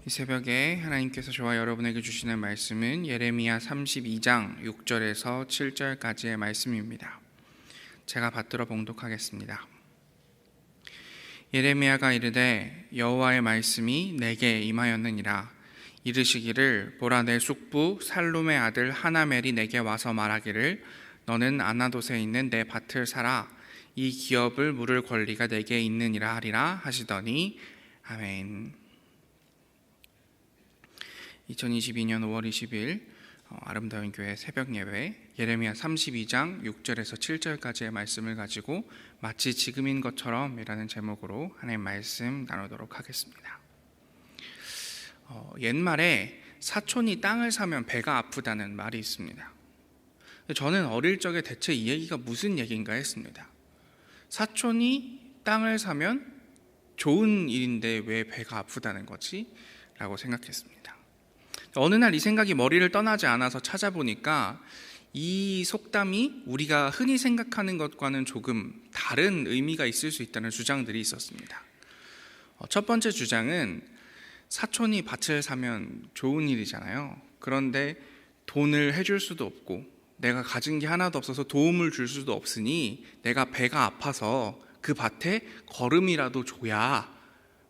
이 새벽에 하나님께서 저와 여러분에게 주시는 말씀은 예레미야 32장 6절에서 7절까지의 말씀입니다. 제가 받들어 봉독하겠습니다. 예레미야가 이르되 여호와의 말씀이 내게 임하였느니라. 이르시기를 보라, 내 숙부 살룸의 아들 하나멜이 내게 와서 말하기를 너는 아나돗에 있는 내 밭을 사라. 이 기업을 물을 권리가 내게 있느니라 하리라 하시더니 아멘. 2022년 5월 20일 아름다운 교회 새벽 예배 예레미야 32장 6절에서 7절까지의 말씀을 가지고 마치 지금인 것처럼 이라는 제목으로 하나님 말씀 나누도록 하겠습니다. 옛말에 사촌이 땅을 사면 배가 아프다는 말이 있습니다. 저는 어릴 적에 대체 이 얘기가 무슨 얘기인가 했습니다. 사촌이 땅을 사면 좋은 일인데 왜 배가 아프다는 거지? 라고 생각했습니다. 어느 날 이 생각이 머리를 떠나지 않아서 찾아보니까 이 속담이 우리가 흔히 생각하는 것과는 조금 다른 의미가 있을 수 있다는 주장들이 있었습니다. 첫 번째 주장은 사촌이 밭을 사면 좋은 일이잖아요. 그런데 돈을 해줄 수도 없고 내가 가진 게 하나도 없어서 도움을 줄 수도 없으니 내가 배가 아파서 그 밭에 거름이라도 줘야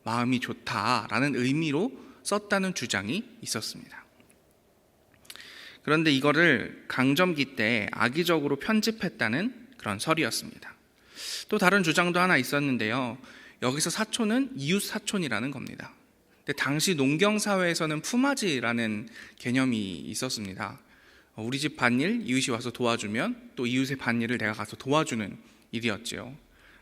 마음이 좋다라는 의미로 썼다는 주장이 있었습니다. 그런데 이거를 강점기 때 악의적으로 편집했다는 그런 설이었습니다. 또 다른 주장도 하나 있었는데요. 여기서 사촌은 이웃 사촌이라는 겁니다. 근데 당시 농경사회에서는 품앗이라는 개념이 있었습니다. 우리 집 밭일 이웃이 와서 도와주면 또 이웃의 밭일을 내가 가서 도와주는 일이었죠.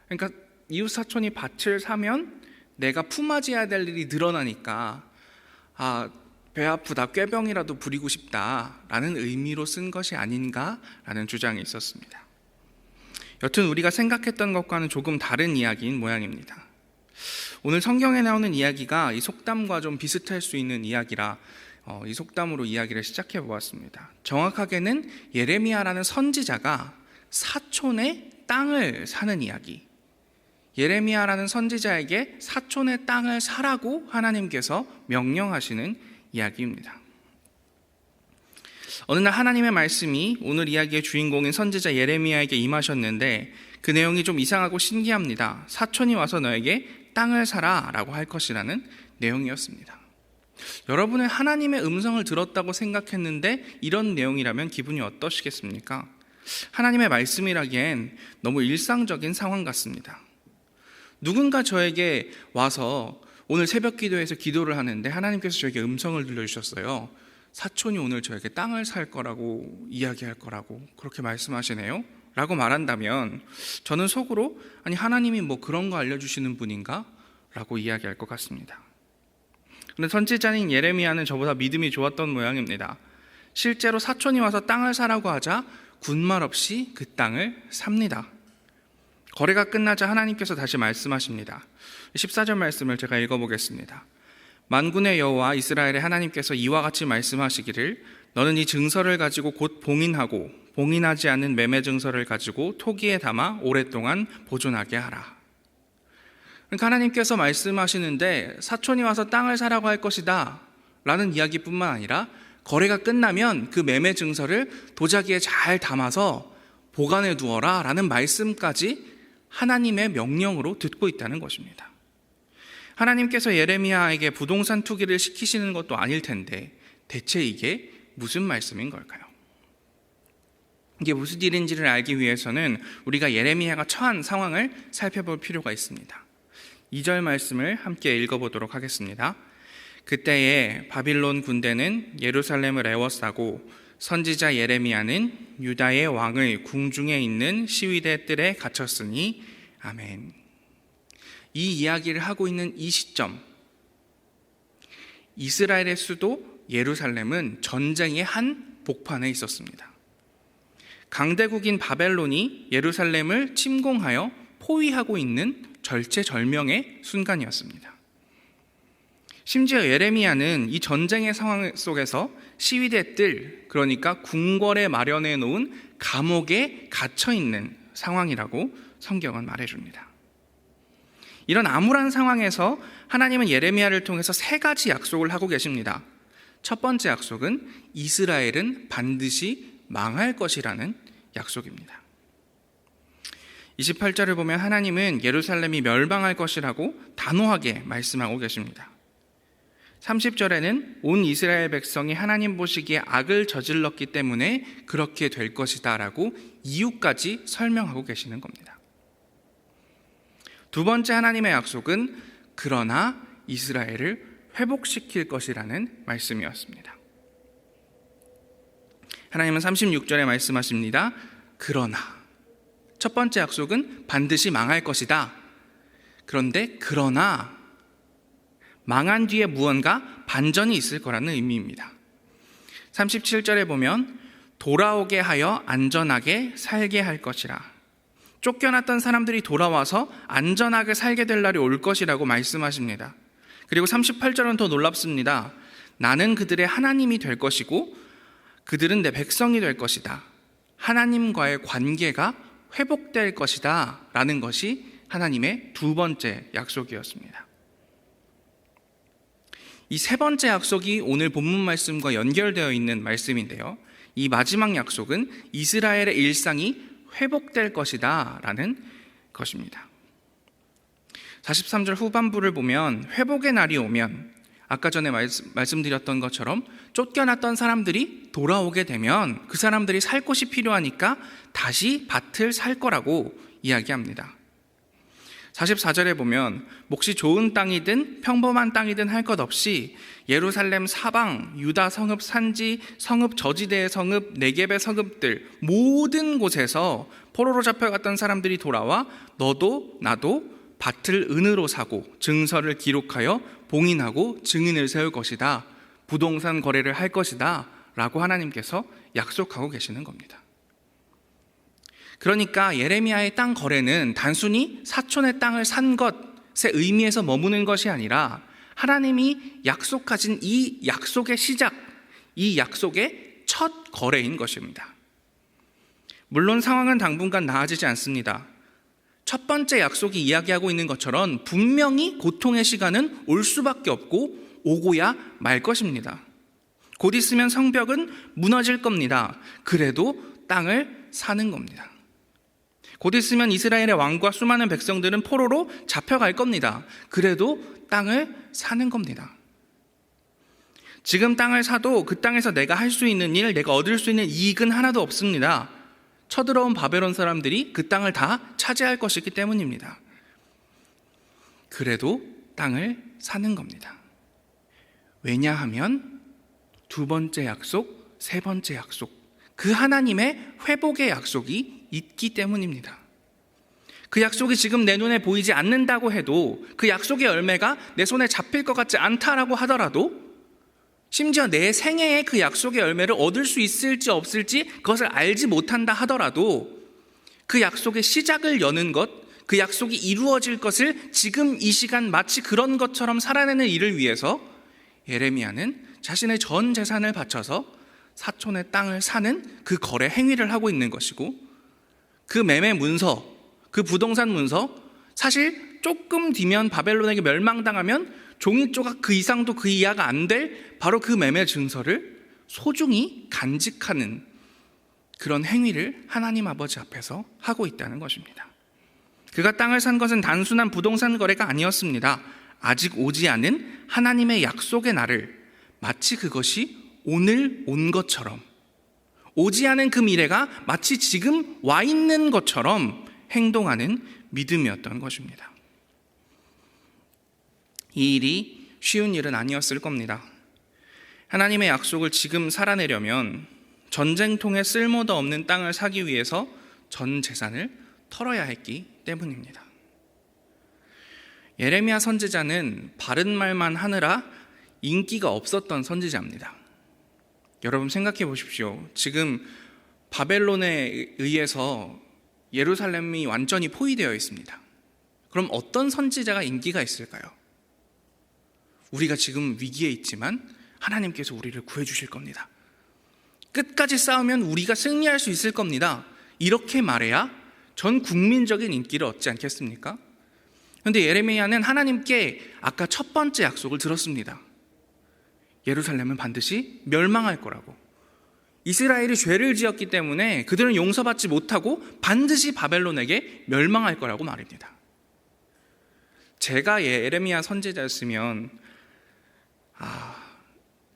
그러니까 이웃 사촌이 밭을 사면 내가 품앗이해야 될 일이 늘어나니까 배 아프다, 꾀병이라도 부리고 싶다라는 의미로 쓴 것이 아닌가라는 주장이 있었습니다. 여튼 우리가 생각했던 것과는 조금 다른 이야기인 모양입니다. 오늘 성경에 나오는 이야기가 이 속담과 좀 비슷할 수 있는 이야기라 이 속담으로 이야기를 시작해 보았습니다. 정확하게는 예레미야라는 선지자가 사촌의 땅을 사는 이야기, 예레미야라는 선지자에게 사촌의 땅을 사라고 하나님께서 명령하시는 이야기입니다. 어느 날 하나님의 말씀이 오늘 이야기의 주인공인 선지자 예레미야에게 임하셨는데 그 내용이 좀 이상하고 신기합니다. 사촌이 와서 너에게 땅을 사라 라고 할 것이라는 내용이었습니다. 여러분은 하나님의 음성을 들었다고 생각했는데 이런 내용이라면 기분이 어떠시겠습니까? 하나님의 말씀이라기엔 너무 일상적인 상황 같습니다. 누군가 저에게 와서 오늘 새벽 기도에서 기도를 하는데 하나님께서 저에게 음성을 들려주셨어요. 사촌이 오늘 저에게 땅을 살 거라고 이야기할 거라고 그렇게 말씀하시네요 라고 말한다면 저는 속으로 아니 하나님이 뭐 그런 거 알려주시는 분인가? 라고 이야기할 것 같습니다. 그런데 선지자인 예레미야는 저보다 믿음이 좋았던 모양입니다. 실제로 사촌이 와서 땅을 사라고 하자 군말 없이 그 땅을 삽니다. 거래가 끝나자 하나님께서 다시 말씀하십니다. 14절 말씀을 제가 읽어보겠습니다. 만군의 여호와 이스라엘의 하나님께서 이와 같이 말씀하시기를 너는 이 증서를 가지고 곧 봉인하고 봉인하지 않은 매매 증서를 가지고 토기에 담아 오랫동안 보존하게 하라. 그러니까 하나님께서 말씀하시는데 사촌이 와서 땅을 사라고 할 것이다 라는 이야기뿐만 아니라 거래가 끝나면 그 매매 증서를 도자기에 잘 담아서 보관해 두어라 라는 말씀까지 하나님의 명령으로 듣고 있다는 것입니다. 하나님께서 예레미야에게 부동산 투기를 시키시는 것도 아닐 텐데 대체 이게 무슨 말씀인 걸까요? 이게 무슨 일인지를 알기 위해서는 우리가 예레미야가 처한 상황을 살펴볼 필요가 있습니다. 2절 말씀을 함께 읽어보도록 하겠습니다. 그때에 바빌론 군대는 예루살렘을 에워싸고 선지자 예레미야는 유다의 왕의 궁중에 있는 시위대 뜰에 갇혔으니 아멘. 이 이야기를 하고 있는 이 시점, 이스라엘의 수도 예루살렘은 전쟁의 한 복판에 있었습니다. 강대국인 바벨론이 예루살렘을 침공하여 포위하고 있는 절체절명의 순간이었습니다. 심지어 예레미야는 이 전쟁의 상황 속에서 시위대 뜰, 그러니까 궁궐에 마련해 놓은 감옥에 갇혀 있는 상황이라고 성경은 말해줍니다. 이런 암울한 상황에서 하나님은 예레미야를 통해서 세 가지 약속을 하고 계십니다. 첫 번째 약속은 이스라엘은 반드시 망할 것이라는 약속입니다. 28절을 보면 하나님은 예루살렘이 멸망할 것이라고 단호하게 말씀하고 계십니다. 30절에는 온 이스라엘 백성이 하나님 보시기에 악을 저질렀기 때문에 그렇게 될 것이다 라고 이유까지 설명하고 계시는 겁니다. 두 번째 하나님의 약속은 그러나 이스라엘을 회복시킬 것이라는 말씀이었습니다. 하나님은 36절에 말씀하십니다. 그러나 첫 번째 약속은 반드시 망할 것이다. 그런데 그러나 망한 뒤에 무언가 반전이 있을 거라는 의미입니다. 37절에 보면 돌아오게 하여 안전하게 살게 할 것이라. 쫓겨났던 사람들이 돌아와서 안전하게 살게 될 날이 올 것이라고 말씀하십니다. 그리고 38절은 더 놀랍습니다. 나는 그들의 하나님이 될 것이고 그들은 내 백성이 될 것이다. 하나님과의 관계가 회복될 것이다 라는 것이 하나님의 두 번째 약속이었습니다. 이 세 번째 약속이 오늘 본문 말씀과 연결되어 있는 말씀인데요, 이 마지막 약속은 이스라엘의 일상이 회복될 것이다 라는 것입니다. 43절 후반부를 보면 회복의 날이 오면 아까 전에 말씀드렸던 것처럼 쫓겨났던 사람들이 돌아오게 되면 그 사람들이 살 곳이 필요하니까 다시 밭을 살 거라고 이야기합니다. 44절에 보면 몫이 좋은 땅이든 평범한 땅이든 할 것 없이 예루살렘 사방, 유다 성읍 산지, 성읍 저지대의 성읍, 네겝의 성읍들 모든 곳에서 포로로 잡혀갔던 사람들이 돌아와 너도 나도 밭을 은으로 사고 증서를 기록하여 봉인하고 증인을 세울 것이다. 부동산 거래를 할 것이다 라고 하나님께서 약속하고 계시는 겁니다. 그러니까 예레미야의 땅 거래는 단순히 사촌의 땅을 산 것의 의미에서 머무는 것이 아니라 하나님이 약속하신 이 약속의 시작, 이 약속의 첫 거래인 것입니다. 물론 상황은 당분간 나아지지 않습니다. 첫 번째 약속이 이야기하고 있는 것처럼 분명히 고통의 시간은 올 수밖에 없고 오고야 말 것입니다. 곧 있으면 성벽은 무너질 겁니다. 그래도 땅을 사는 겁니다. 곧 있으면 이스라엘의 왕과 수많은 백성들은 포로로 잡혀갈 겁니다. 그래도 땅을 사는 겁니다. 지금 땅을 사도 그 땅에서 내가 할 수 있는 일, 내가 얻을 수 있는 이익은 하나도 없습니다. 쳐들어온 바벨론 사람들이 그 땅을 다 차지할 것이기 때문입니다. 그래도 땅을 사는 겁니다. 왜냐하면 두 번째 약속, 세 번째 약속, 그 하나님의 회복의 약속이 있기 때문입니다. 그 약속이 지금 내 눈에 보이지 않는다고 해도, 그 약속의 열매가 내 손에 잡힐 것 같지 않다라고 하더라도, 심지어 내 생애에 그 약속의 열매를 얻을 수 있을지 없을지 그것을 알지 못한다 하더라도 그 약속의 시작을 여는 것, 그 약속이 이루어질 것을 지금 이 시간 마치 그런 것처럼 살아내는 일을 위해서 예레미야는 자신의 전 재산을 바쳐서 사촌의 땅을 사는 그 거래 행위를 하고 있는 것이고, 그 매매 문서, 그 부동산 문서, 사실 조금 뒤면 바벨론에게 멸망당하면 종이 조각 그 이상도 그 이하가 안 될 바로 그 매매 증서를 소중히 간직하는 그런 행위를 하나님 아버지 앞에서 하고 있다는 것입니다. 그가 땅을 산 것은 단순한 부동산 거래가 아니었습니다. 아직 오지 않은 하나님의 약속의 날을 마치 그것이 오늘 온 것처럼, 오지 않은 그 미래가 마치 지금 와 있는 것처럼 행동하는 믿음이었던 것입니다. 이 일이 쉬운 일은 아니었을 겁니다. 하나님의 약속을 지금 살아내려면 전쟁통에 쓸모도 없는 땅을 사기 위해서 전 재산을 털어야 했기 때문입니다. 예레미야 선지자는 바른 말만 하느라 인기가 없었던 선지자입니다. 여러분 생각해 보십시오. 지금 바벨론에 의해서 예루살렘이 완전히 포위되어 있습니다. 그럼 어떤 선지자가 인기가 있을까요? 우리가 지금 위기에 있지만 하나님께서 우리를 구해주실 겁니다. 끝까지 싸우면 우리가 승리할 수 있을 겁니다. 이렇게 말해야 전 국민적인 인기를 얻지 않겠습니까? 그런데 예레미야는 하나님께 아까 첫 번째 약속을 들었습니다. 예루살렘은 반드시 멸망할 거라고. 이스라엘이 죄를 지었기 때문에 그들은 용서받지 못하고 반드시 바벨론에게 멸망할 거라고 말입니다. 제가 예레미야 선지자였으면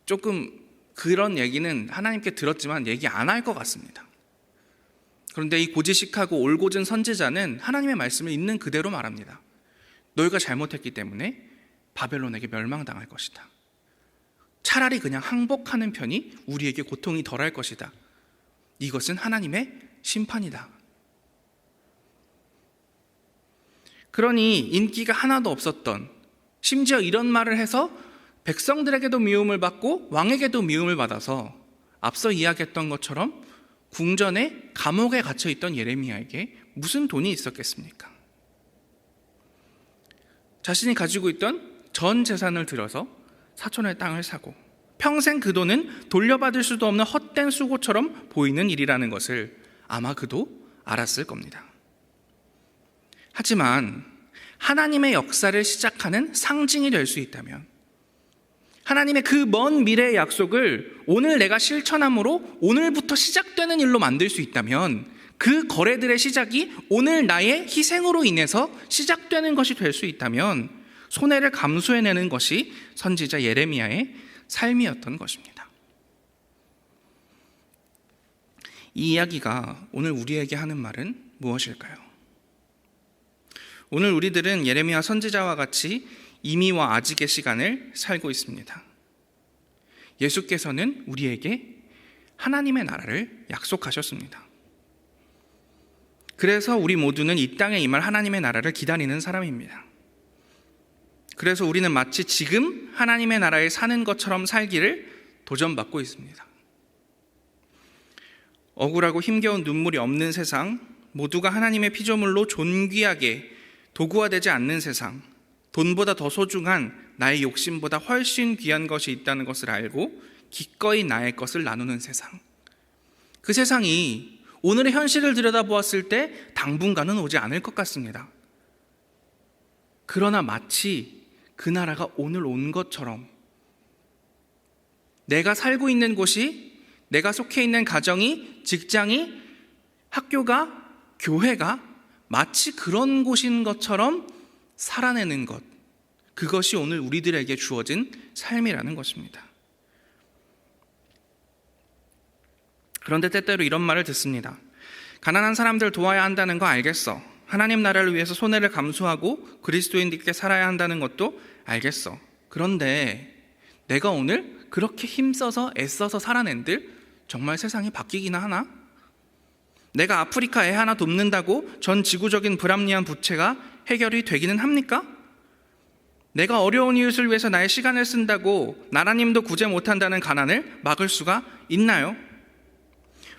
조금 그런 얘기는 하나님께 들었지만 얘기 안 할 것 같습니다. 그런데 이 고지식하고 올곧은 선지자는 하나님의 말씀을 있는 그대로 말합니다. 너희가 잘못했기 때문에 바벨론에게 멸망당할 것이다. 차라리 그냥 항복하는 편이 우리에게 고통이 덜할 것이다. 이것은 하나님의 심판이다. 그러니 인기가 하나도 없었던, 심지어 이런 말을 해서 백성들에게도 미움을 받고 왕에게도 미움을 받아서 앞서 이야기했던 것처럼 궁전에 감옥에 갇혀있던 예레미야에게 무슨 돈이 있었겠습니까? 자신이 가지고 있던 전 재산을 들여서 사촌의 땅을 사고 평생 그 돈은 돌려받을 수도 없는 헛된 수고처럼 보이는 일이라는 것을 아마 그도 알았을 겁니다. 하지만 하나님의 역사를 시작하는 상징이 될 수 있다면, 하나님의 그 먼 미래의 약속을 오늘 내가 실천함으로 오늘부터 시작되는 일로 만들 수 있다면, 그 거래들의 시작이 오늘 나의 희생으로 인해서 시작되는 것이 될 수 있다면 손해를 감수해내는 것이 선지자 예레미야의 삶이었던 것입니다. 이 이야기가 오늘 우리에게 하는 말은 무엇일까요? 오늘 우리들은 예레미야 선지자와 같이 이미와 아직의 시간을 살고 있습니다. 예수께서는 우리에게 하나님의 나라를 약속하셨습니다. 그래서 우리 모두는 이 땅에 임할 하나님의 나라를 기다리는 사람입니다. 그래서 우리는 마치 지금 하나님의 나라에 사는 것처럼 살기를 도전받고 있습니다. 억울하고 힘겨운 눈물이 없는 세상, 모두가 하나님의 피조물로 존귀하게 도구화되지 않는 세상, 돈보다 더 소중한 나의 욕심보다 훨씬 귀한 것이 있다는 것을 알고 기꺼이 나의 것을 나누는 세상, 그 세상이 오늘의 현실을 들여다보았을 때 당분간은 오지 않을 것 같습니다. 그러나 마치 그 나라가 오늘 온 것처럼 내가 살고 있는 곳이, 내가 속해 있는 가정이, 직장이, 학교가, 교회가 마치 그런 곳인 것처럼 살아내는 것, 그것이 오늘 우리들에게 주어진 삶이라는 것입니다. 그런데 때때로 이런 말을 듣습니다. 가난한 사람들 도와야 한다는 거 알겠어. 하나님 나라를 위해서 손해를 감수하고 그리스도인들께 살아야 한다는 것도 알겠어. 그런데 내가 오늘 그렇게 힘써서 애써서 살아낸들 정말 세상이 바뀌기나 하나? 내가 아프리카 애 하나 돕는다고 전 지구적인 불합리한 부채가 해결이 되기는 합니까? 내가 어려운 이웃을 위해서 나의 시간을 쓴다고 나라님도 구제 못한다는 가난을 막을 수가 있나요?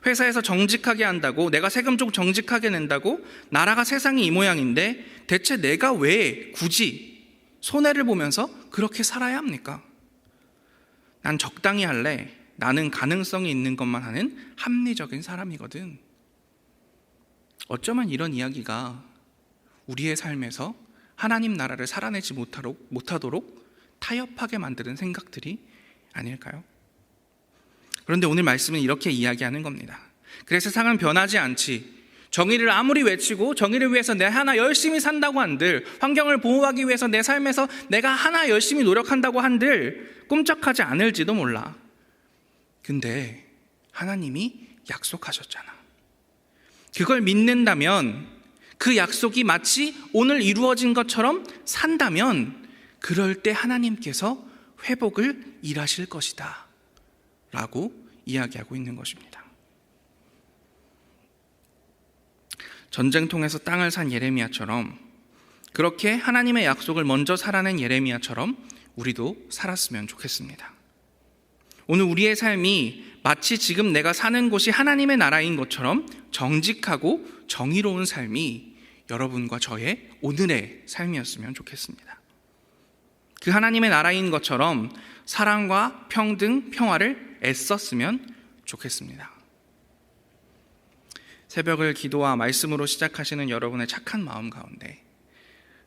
회사에서 정직하게 한다고, 내가 세금 좀 정직하게 낸다고 나라가 세상이 이 모양인데 대체 내가 왜 굳이 손해를 보면서 그렇게 살아야 합니까? 난 적당히 할래. 나는 가능성이 있는 것만 하는 합리적인 사람이거든. 어쩌면 이런 이야기가 우리의 삶에서 하나님 나라를 살아내지 못하도록 타협하게 만드는 생각들이 아닐까요? 그런데 오늘 말씀은 이렇게 이야기하는 겁니다. 그래, 세상은 변하지 않지. 정의를 아무리 외치고 정의를 위해서 내 하나 열심히 산다고 한들, 환경을 보호하기 위해서 내 삶에서 내가 하나 열심히 노력한다고 한들 꿈쩍하지 않을지도 몰라. 근데 하나님이 약속하셨잖아. 그걸 믿는다면, 그 약속이 마치 오늘 이루어진 것처럼 산다면 그럴 때 하나님께서 회복을 일하실 것이다 라고 이야기하고 있는 것입니다. 전쟁통에서 땅을 산 예레미야처럼, 그렇게 하나님의 약속을 먼저 살아낸 예레미야처럼 우리도 살았으면 좋겠습니다. 오늘 우리의 삶이 마치 지금 내가 사는 곳이 하나님의 나라인 것처럼 정직하고 정의로운 삶이 여러분과 저의 오늘의 삶이었으면 좋겠습니다. 그 하나님의 나라인 것처럼 사랑과 평등, 평화를 애썼으면 좋겠습니다. 새벽을 기도와 말씀으로 시작하시는 여러분의 착한 마음 가운데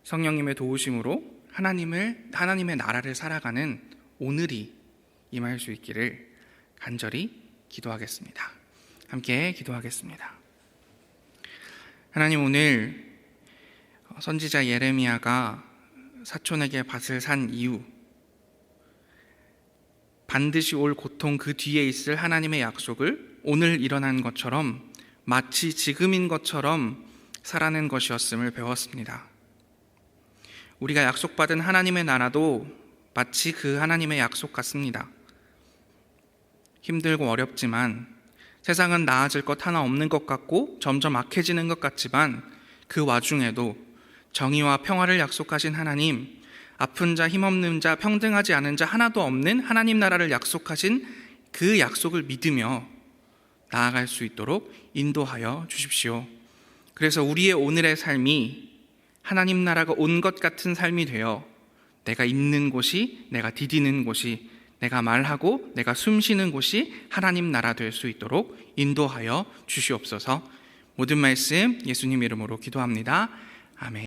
성령님의 도우심으로 하나님의 나라를 살아가는 오늘이 임할 수 있기를 간절히 기도하겠습니다. 함께 기도하겠습니다. 하나님, 오늘 선지자 예레미야가 사촌에게 밭을 산 이유, 반드시 올 고통 그 뒤에 있을 하나님의 약속을 오늘 일어난 것처럼 마치 지금인 것처럼 살아낸 것이었음을 배웠습니다. 우리가 약속받은 하나님의 나라도 마치 그 하나님의 약속 같습니다. 힘들고 어렵지만, 세상은 나아질 것 하나 없는 것 같고 점점 악해지는 것 같지만, 그 와중에도 정의와 평화를 약속하신 하나님, 아픈 자, 힘없는 자, 평등하지 않은 자 하나도 없는 하나님 나라를 약속하신 그 약속을 믿으며 나아갈 수 있도록 인도하여 주십시오. 그래서 우리의 오늘의 삶이 하나님 나라가 온 것 같은 삶이 되어 내가 있는 곳이, 내가 디디는 곳이, 내가 말하고 내가 숨쉬는 곳이 하나님 나라 될 수 있도록 인도하여 주시옵소서. 모든 말씀 예수님 이름으로 기도합니다. 아멘.